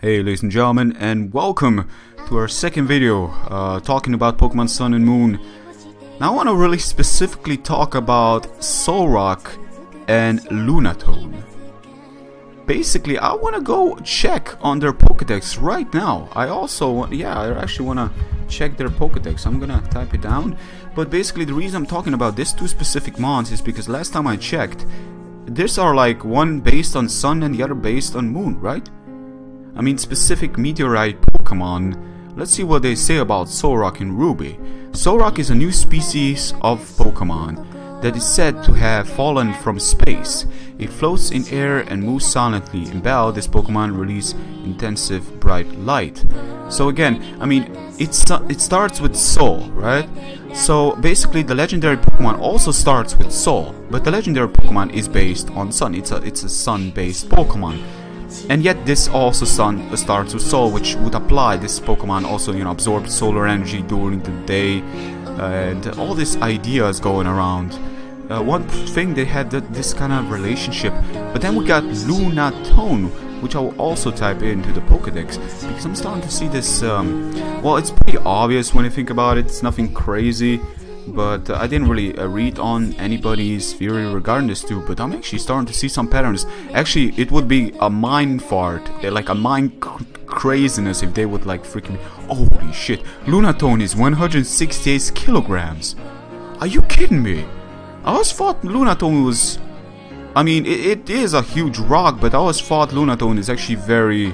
Hey ladies and gentlemen, and welcome to our second video talking about Pokemon Sun and Moon. Now I want to really specifically talk about SOLrock and LUNAtone. Basically, I want to go check on their Pokedex right now. I actually want to check their Pokedex. I'm gonna type it down. But basically the reason I'm talking about these two specific mons is because last time I checked, these are like one based on Sun and the other based on Moon, right? I mean, specific meteorite Pokemon. Let's see what they say about SOLrock and Ruby. SOLrock is a new species of Pokemon that is said to have fallen from space. It floats in air and moves silently. In battle, this Pokemon releases intensive bright light. So again, I mean, it starts with Sol, right? So basically the legendary Pokemon also starts with Sol, but the legendary Pokemon is based on Sun. It's a Sun-based Pokemon. And yet this also starts with Sol, which would apply. This Pokemon also, absorbs solar energy during the day, and all these ideas going around. One thing, they had this kind of relationship, but then we got LUNAtone, which I will also type into the Pokedex, because I'm starting to see this, well, it's pretty obvious when you think about it. It's nothing crazy, but I didn't really read on anybody's theory regarding this too, but I'm actually starting to see some patterns. Actually, it would be a mind fart, like a mind craziness if they would like freaking... Holy shit, LUNAtone is 168 kilograms. Are you kidding me? I always thought LUNAtone was... I mean, it is a huge rock, but I always thought LUNAtone is actually very,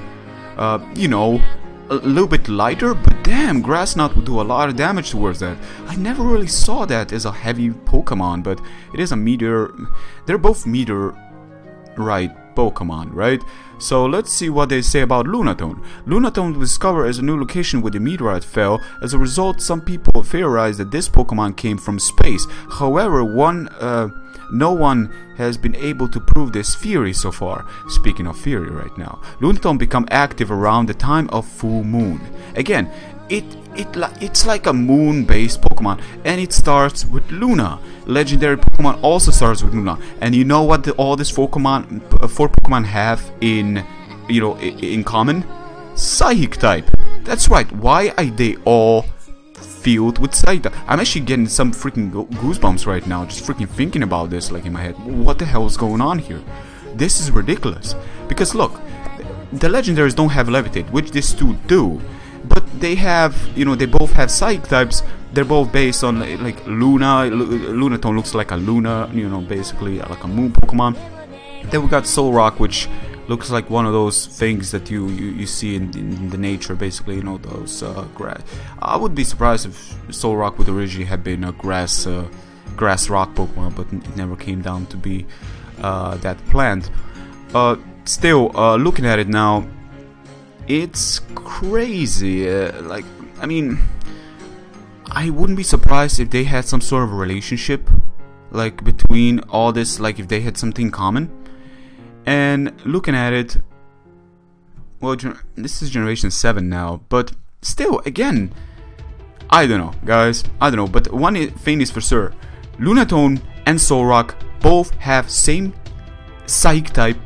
a little bit lighter, but damn, Grass Knot would do a lot of damage towards that. I never really saw that as a heavy Pokemon, but it is a meteor. They're both meteorite Pokemon, right? So let's see what they say about LUNAtone. LUNAtone was discovered as a new location where the meteorite fell. As a result, some people theorize that this Pokemon came from space. However, no one has been able to prove this theory so far. Speaking of theory right now, LUNAtone become active around the time of full moon. Again, it's like a moon-based Pokemon, and it starts with Luna. Legendary Pokemon also starts with Luna, and you know what all these four Pokemon have in common? Psychic type. That's right. Why are they all filled with Psychic type? I'm actually getting some freaking goosebumps right now, just freaking thinking about this, like in my head. What the hell is going on here? This is ridiculous. Because look, the legendaries don't have Levitate, which these two do. But they have, they both have Psychic types. They're both based on like Luna. LUNAtone looks like a Luna, basically like a moon Pokemon. Then we got SOLrock, which looks like one of those things that you see in the nature, basically, those grass. I would be surprised if SOLrock would originally have been a grass rock Pokemon, but it never came down to be that plant. Still, looking at it now, it's crazy. I mean, I wouldn't be surprised if they had some sort of relationship, like between all this, like if they had something common. And looking at it, well, this is generation 7 now, but still, again, I don't know, guys, I don't know, but one thing is for sure, LUNAtone and SOLrock both have same Psychic type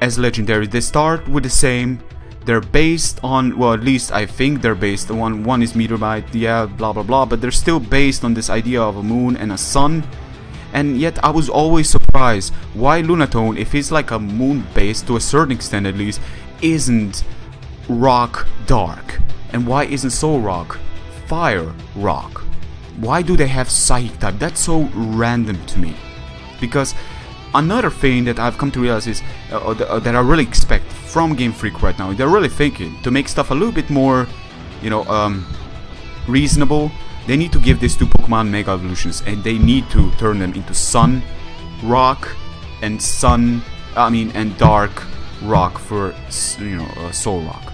as legendary. They start with the same. They're based on, well, at least I think they're based on, one is meteorite, yeah, blah blah blah, but they're still based on this idea of a moon and a sun. And yet I was always surprised why LUNAtone, if it's like a moon based to a certain extent at least, isn't rock dark, and why isn't SOLrock fire rock? Why do they have Psychic type? That's so random to me. Because another thing that I've come to realize is that I really expect from Game Freak right now, they're really thinking to make stuff a little bit more, reasonable. They need to give these two Pokemon Mega Evolutions, and they need to turn them into Sun Rock and and Dark Rock for SOLrock,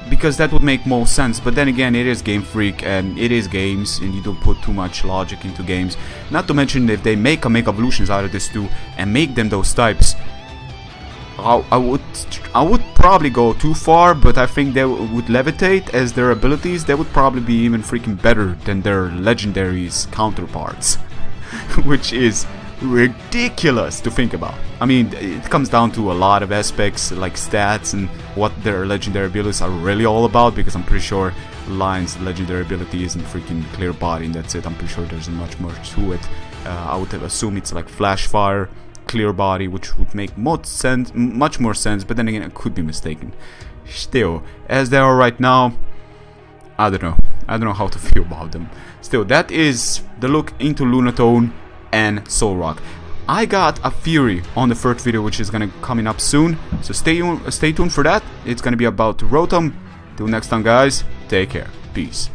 because that would make more sense. But then again, it is Game Freak and it is games, and you don't put too much logic into games. Not to mention, if they make a Mega Evolutions out of this too and make them those types, I would probably go too far, but I think they would levitate as their abilities. They would probably be even freaking better than their legendaries counterparts, which is ridiculous to think about. I mean, it comes down to a lot of aspects like stats and what their legendary abilities are really all about, because I'm pretty sure Lion's legendary ability isn't freaking clear body and that's it. I'm pretty sure there's much more to it. I would assume it's like flash fire, clear body, which would make much more sense, but then again I could be mistaken. Still, as they are right now, I don't know how to feel about them. Still, that is the look into LUNAtone and SOLrock. I got a theory on the third video which is gonna coming up soon, so stay tuned for that. It's gonna be about Rotom. Till next time guys, take care, peace.